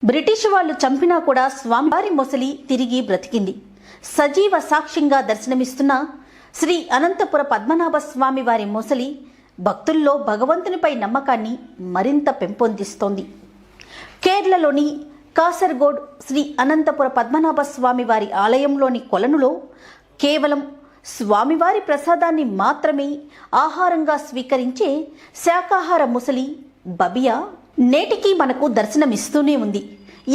British వాళ్ళు చంపినా కూడా స్వామివారి మొసలి తిరిగి బ్రతికింది. సజీవ సాక్ష్యంగా దర్శనమిస్తున్న శ్రీ అనంతపుర పద్మనాభ స్వామి వారి మొసలి భక్తుల్లో భగవంతునిపై నమ్మకాన్ని మరింత పెంపొందిస్తోంది. కేరళలోని కాసర్గోడ్ శ్రీ అనంతపుర పద్మనాభ స్వామి వారి ఆలయంలోని కొలనులో కేవలం స్వామివారి ప్రసాదాన్ని మాత్రమే ఆహారంగా స్వీకరించే శాకాహార ముసలి బబియా నేటికి మనకు దర్శనమిస్తూనే ఉంది.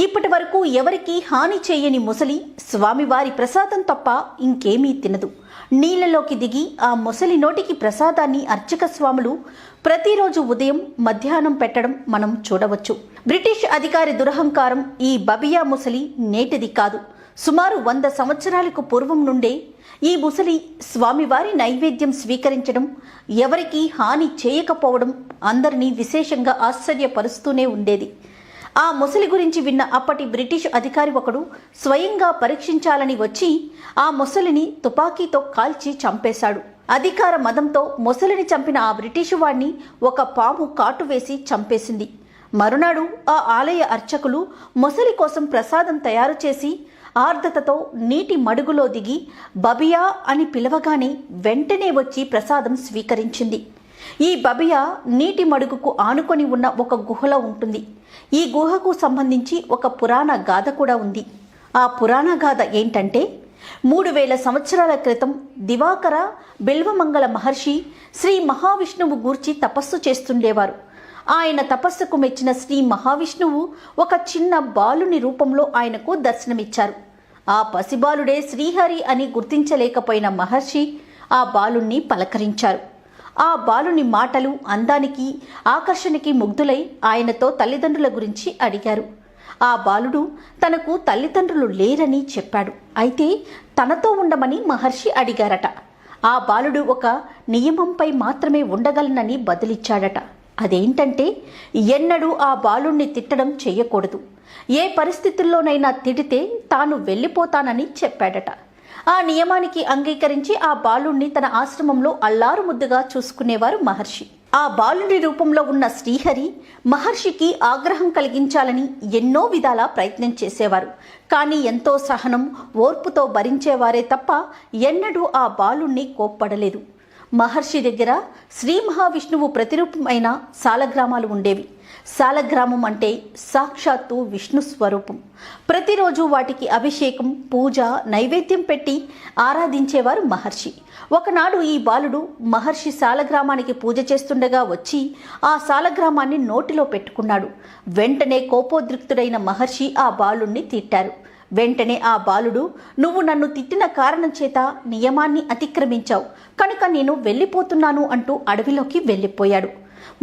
ఇప్పటి వరకు ఎవరికీ హాని చేయని ముసలి స్వామివారి ప్రసాదం తప్ప ఇంకేమీ తినదు. నీళ్లలోకి దిగి ఆ ముసలి నోటికి ప్రసాదాన్ని అర్చక స్వాములు ప్రతిరోజు ఉదయం మధ్యాహ్నం పెట్టడం మనం చూడవచ్చు. బ్రిటిష్ అధికారి దురహంకారం ఈ బబియా ముసలి నేటిది కాదు. సుమారు 100 సంవత్సరాలకు పూర్వం నుండే ఈ ముసలి స్వామివారి నైవేద్యం స్వీకరించడం, ఎవరికీ హాని చేయకపోవడం అందరినీ విశేషంగా ఆశ్చర్యపరుస్తూనే ఉండేది. ఆ ముసలి గురించి విన్న అప్పటి బ్రిటిష్ అధికారి ఒకడు స్వయంగా పరీక్షించాలని వచ్చి ఆ ముసలిని తుపాకీతో కాల్చి చంపేశాడు. అధికార మదంతో ముసలిని చంపిన ఆ బ్రిటిషు వాడిని ఒక పాము కాటు వేసి చంపేసింది. మరునాడు ఆ ఆలయ అర్చకులు ముసలి కోసం ప్రసాదం తయారు చేసి ఆర్ద్రతతో నీటి మడుగులో దిగి బబియా అని పిలవగానే వెంటనే వచ్చి ప్రసాదం స్వీకరించింది. ఈ బబియా నీటి మడుగుకు ఆనుకొని ఉన్న ఒక గుహలో ఉంటుంది. ఈ గుహకు సంబంధించి ఒక పురాణ గాథ కూడా ఉంది. ఆ పురాణ గాథ ఏంటంటే, 3000 సంవత్సరాల క్రితం దివాకర బిల్వమంగళ మహర్షి శ్రీ మహావిష్ణువు గూర్చి తపస్సు చేస్తుండేవారు. ఆయన తపస్సుకు మెచ్చిన శ్రీ మహావిష్ణువు ఒక చిన్న బాలుని రూపంలో ఆయనకు దర్శనమిచ్చారు. ఆ పసిబాలుడే శ్రీహరి అని గుర్తించలేకపోయిన మహర్షి ఆ బాలుణ్ణి పలకరించారు. ఆ బాలుని మాటలు, అందానికి, ఆకర్షణకి ముగ్ధులై ఆయనతో తల్లిదండ్రుల గురించి అడిగారు. ఆ బాలుడు తనకు తల్లిదండ్రులు లేరని చెప్పాడు. అయితే తనతో ఉండమని మహర్షి అడిగారట. ఆ బాలుడు ఒక నియమంపై మాత్రమే ఉండగలనని బదులిచ్చాడట. అదేంటంటే, ఎన్నడూ ఆ బాలుణ్ణి తిట్టడం చెయ్యకూడదు. ఏ పరిస్థితుల్లోనైనా తిడితే తాను వెళ్ళిపోతానని చెప్పాడట. ఆ నియమానికి అంగీకరించి ఆ బాలుణ్ణి తన ఆశ్రమంలో అల్లారు ముద్దుగా చూసుకునేవారు మహర్షి. ఆ బాలుడి రూపంలో ఉన్న శ్రీహరి మహర్షికి ఆగ్రహం కలిగించాలని ఎన్నో విధాల ప్రయత్నం చేసేవారు. కానీ ఎంతో సహనం, ఓర్పుతో భరించేవారే తప్ప ఎన్నడూ ఆ బాలుణ్ణి కోప్పడలేదు. మహర్షి దగ్గర శ్రీ మహావిష్ణువు ప్రతిరూపం అయిన సాలగ్రామాలు ఉండేవి. సాలగ్రామం అంటే సాక్షాత్తు విష్ణు స్వరూపం. ప్రతిరోజు వాటికి అభిషేకం, పూజ, నైవేద్యం పెట్టి ఆరాధించేవారు మహర్షి. ఒకనాడు ఈ బాలుడు మహర్షి సాలగ్రామానికి పూజ చేస్తుండగా వచ్చి ఆ సాలగ్రామాన్ని నోటిలో పెట్టుకున్నాడు. వెంటనే కోపోద్రిక్తుడైన మహర్షి ఆ బాలుణ్ణి తిట్టారు. వెంటనే ఆ బాలుడు, నువ్వు నన్ను తిట్టిన కారణం చేత నియమాన్ని అతిక్రమించావు కనుక నేను వెళ్ళిపోతున్నాను అంటూ అడవిలోకి వెళ్ళిపోయాడు.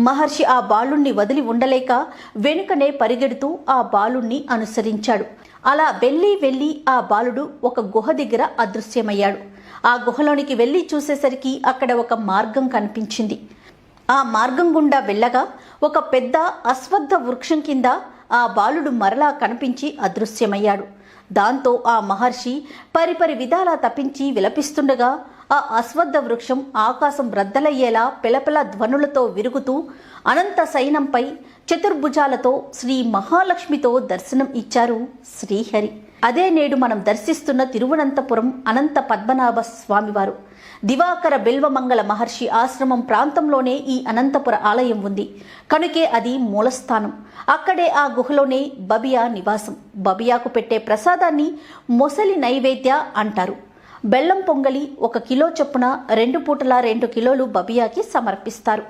మహర్షి ఆ బాలుణ్ణి వదిలి ఉండలేక వెనుకనే పరిగెడుతూ ఆ బాలుణ్ణి అనుసరించాడు. అలా వెళ్ళి ఆ బాలుడు ఒక గుహ దగ్గర అదృశ్యమయ్యాడు. ఆ గుహలోనికి వెళ్ళి చూసేసరికి అక్కడ ఒక మార్గం కనిపించింది. ఆ మార్గం గుండా వెళ్ళగా ఒక పెద్ద అశ్వత్థ వృక్షం కింద ఆ బాలుడు మరలా కనిపించి అదృశ్యమయ్యాడు. దాంతో ఆ మహర్షి పరిపరి విధాలా తప్పించి విలపిస్తుండగా ఆ అశ్వత్థ వృక్షం ఆకాశం రద్దలయ్యేలా పెళపెళ ధ్వనులతో విరుగుతూ అనంత సైనంపై చతుర్భుజాలతో శ్రీ మహాలక్ష్మితో దర్శనం ఇచ్చారు శ్రీహరి. అదే నేడు మనం దర్శిస్తున్న తిరువనంతపురం అనంత పద్మనాభ స్వామివారు. దివాకర బిల్వమంగళ మహర్షి ఆశ్రమం ప్రాంతంలోనే ఈ అనంతపుర ఆలయం ఉంది. కనుకే అది మూలస్థానం. అక్కడే ఆ గుహలోనే బబియా నివాసం. బబియాకు పెట్టే ప్రసాదాన్ని మొసలి నైవేద్య అంటారు. బెల్లం పొంగలి 1 కిలో చొప్పున 2 పూటల 2 కిలోలు బబియాకి సమర్పిస్తారు.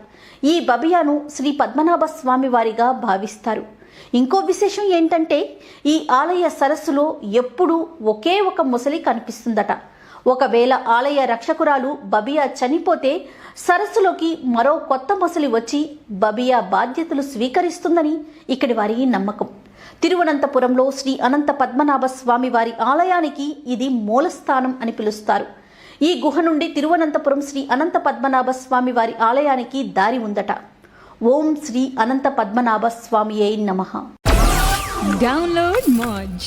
ఈ బబియాను శ్రీ పద్మనాభ స్వామి వారిగా భావిస్తారు. ఇంకో విశేషం ఏంటంటే, ఈ ఆలయ సరస్సులో ఎప్పుడూ ఒకే ఒక ముసలి కనిపిస్తుందట. ఒకవేళ ఆలయ రక్షకురాలు బబియా చనిపోతే సరస్సులోకి మరో కొత్త ముసలి వచ్చి బబియా బాధ్యతలు స్వీకరిస్తుందని ఇక్కడి వారి నమ్మకం. తిరువనంతపురంలో శ్రీ అనంత పద్మనాభ స్వామి వారి ఆలయానికి ఇది మూలస్థానం అని పిలుస్తారు. ఈ గుహ నుండి తిరువనంతపురం శ్రీ అనంత పద్మనాభ స్వామి వారి ఆలయానికి దారి ఉందట. ఓం శ్రీ అనంత పద్మనాభ స్వామియే నమః. Download Moj.